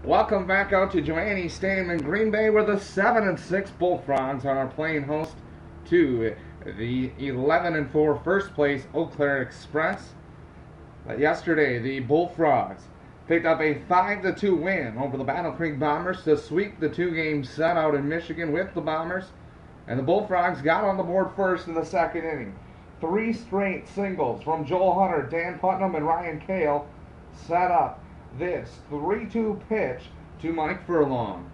Welcome back out to Joanne Stadium in Green Bay, where the 7-6 Bullfrogs are playing host to the 11-4 first place Eau Claire Express. Yesterday, the Bullfrogs picked up a 5-2 win over the Battle Creek Bombers to sweep the two-game set out in Michigan with the Bombers. And the Bullfrogs got on the board first in the second inning. 3 straight singles from Joel Hunter, Dan Putnam, and Ryan Kale set up this 3-2 pitch to Mike Furlong.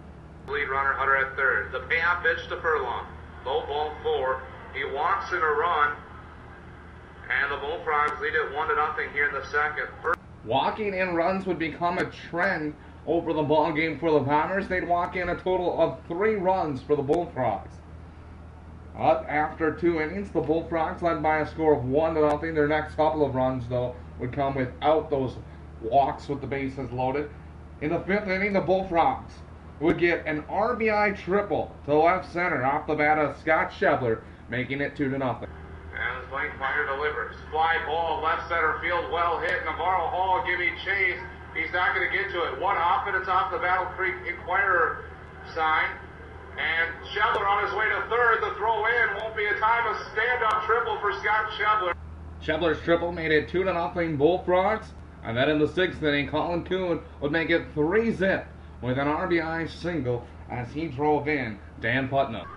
Lead runner Hunter at third. The payoff pitch to Furlong. Low ball 4. He walks in a run, and the Bullfrogs lead it 1-0 here in the second. Walking in runs would become a trend over the ball game for the Bombers. They'd walk in a total of 3 runs for the Bullfrogs. After 2 innings, the Bullfrogs led by a score of 1-0. Their next couple of runs, though, would come without those walks with the bases loaded. In the 5th inning, the Bullfrogs would get an RBI triple to left center off the bat of Scott Shebler, making it 2-0. And the blank fire delivers. Fly ball, left center field, well hit. Navarro Hall giving chase. He's not going to get to it. One off, and it's off the Battle Creek Inquirer sign. And Shebler on his way to third. The throw in won't be a time. A stand-up triple for Scott Shebler. Shebler's triple made it 2-0 Bullfrogs. And then in the 6th inning, Colin Kuhn would make it 3-zip with an RBI single as he drove in Dan Putnam.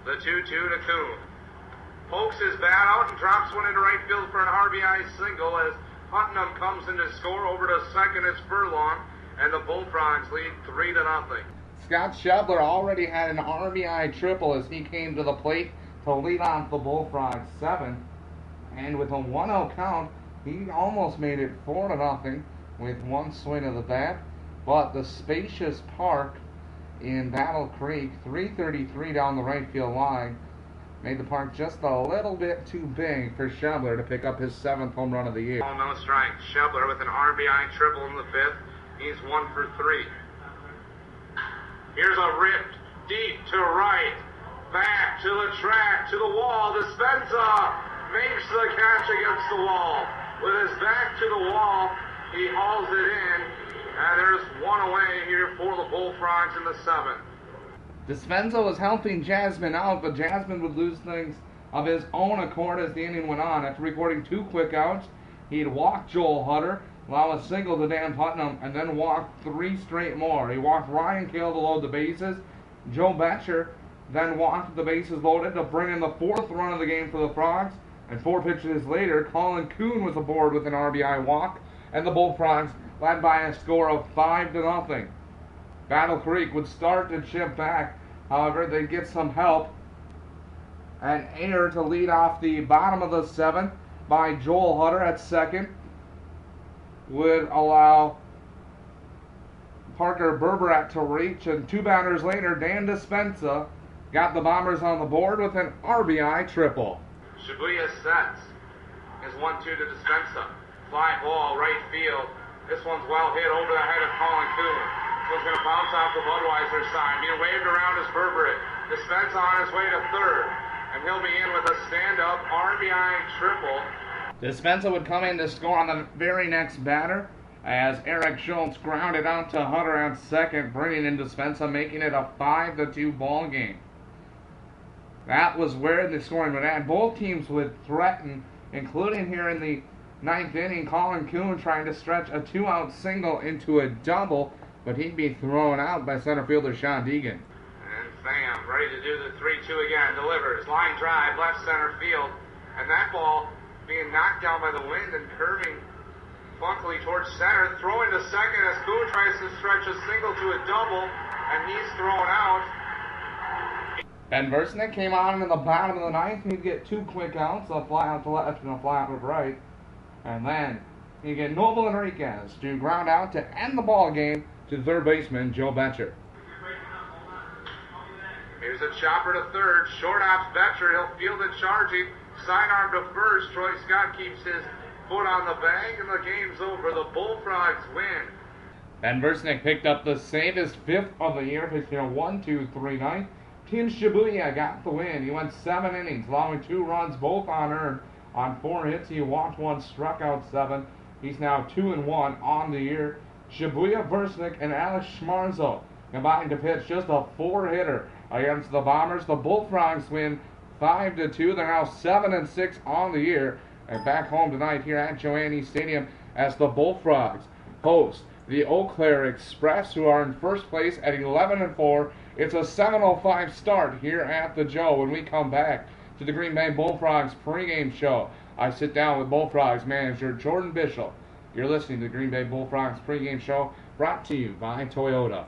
The 2-2 to Kuhn. Pokes his bat out and drops one into right field for an RBI single as Putnam comes in to score. Over to second is Furlong, and the Bullfrogs lead 3-0. Scott Shebler already had an RBI triple as he came to the plate to lead off the Bullfrogs 7. And with a 1-0 count, he almost made it 4-0 with one swing of the bat. But the spacious park in Battle Creek, 333 down the right field line, made the park just a little bit too big for Shebler to pick up his 7th home run of the year. Ball, no strike. Shebler with an RBI triple in the 5th. He's 1 for 3. Here's a ripped deep to right. Back to the track, to the wall. Dispenza makes the catch against the wall. With his back to the wall, he hauls it in. And there's one away here for the Bullfrogs in the 7th. Dispenza was helping Jasmine out, but Jasmine would lose things of his own accord as the inning went on. After recording 2 quick outs, he'd walk Joel Hunter, allow a single to Dan Putnam, and then walk 3 straight more. He walked Ryan Kale to load the bases. Joe Betcher then walked the bases loaded to bring in the 4th run of the game for the Frogs. And 4 pitches later, Colin Kuhn was aboard with an RBI walk, and the Bullfrogs led by a score of 5-0. Battle Creek would start to chip back. However, they'd get some help. An error to lead off the bottom of the 7th by Joel Hunter at second would allow Parker Berberat to reach, and 2 batters later, Dan Dispenza got the Bombers on the board with an RBI triple. Shibuya sets his 1-2 to Dispenza. Fly ball, right field. This one's well hit over the head of Colin Kuhn. So it's going to bounce off the Budweiser sign. Being waved around is Berberat. Dispenza on his way to third. And he'll be in with a stand-up RBI triple. Dispenza would come in to score on the very next batter as Eric Schultz grounded out to Hunter at second, bringing in Dispenza, making it a 5-2 ball game. That was where the scoring would end. Both teams would threaten, including here in the 9th inning, Colin Kuhn trying to stretch a 2-out single into a double, but he'd be thrown out by center fielder Sean Deegan. And Sam ready to do the 3-2 again. Delivers. Line drive, left center field. And that ball being knocked down by the wind and curving funkily towards center. Throwing to second as Kuhn tries to stretch a single to a double, and he's thrown out. Ben Versnick came on in the bottom of the 9th. He'd get 2 quick outs, a fly out to left and a fly out to right. And then he'd get Noble Enriquez to ground out to end the ball game to third baseman Joe Betcher. Here's a chopper to third. Short ops Betcher. He'll field it charging. Sidearm to first. Troy Scott keeps his foot on the bag, and the game's over. The Bullfrogs win. Ben Versnick picked up the save, his 5th of the year, pitching a 1-2-3 ninth. Tim Shibuya got the win. He went 7 innings, allowing 2 runs, both unearned. On 4 hits, he walked 1, struck out 7. He's now 2-1 on the year. Shibuya Versnick and Alex Schmarzo combined to pitch just a 4-hitter against the Bombers. The Bullfrogs win 5-2. They're now 7-6 on the year, and back home tonight here at Joanne Stadium as the Bullfrogs host the Eau Claire Express, who are in first place at 11-4. It's a 7:05 start here at the Joe. When we come back to the Green Bay Bullfrogs pregame show, I sit down with Bullfrogs manager Jordan Bishop. You're listening to the Green Bay Bullfrogs pregame show, brought to you by Toyota.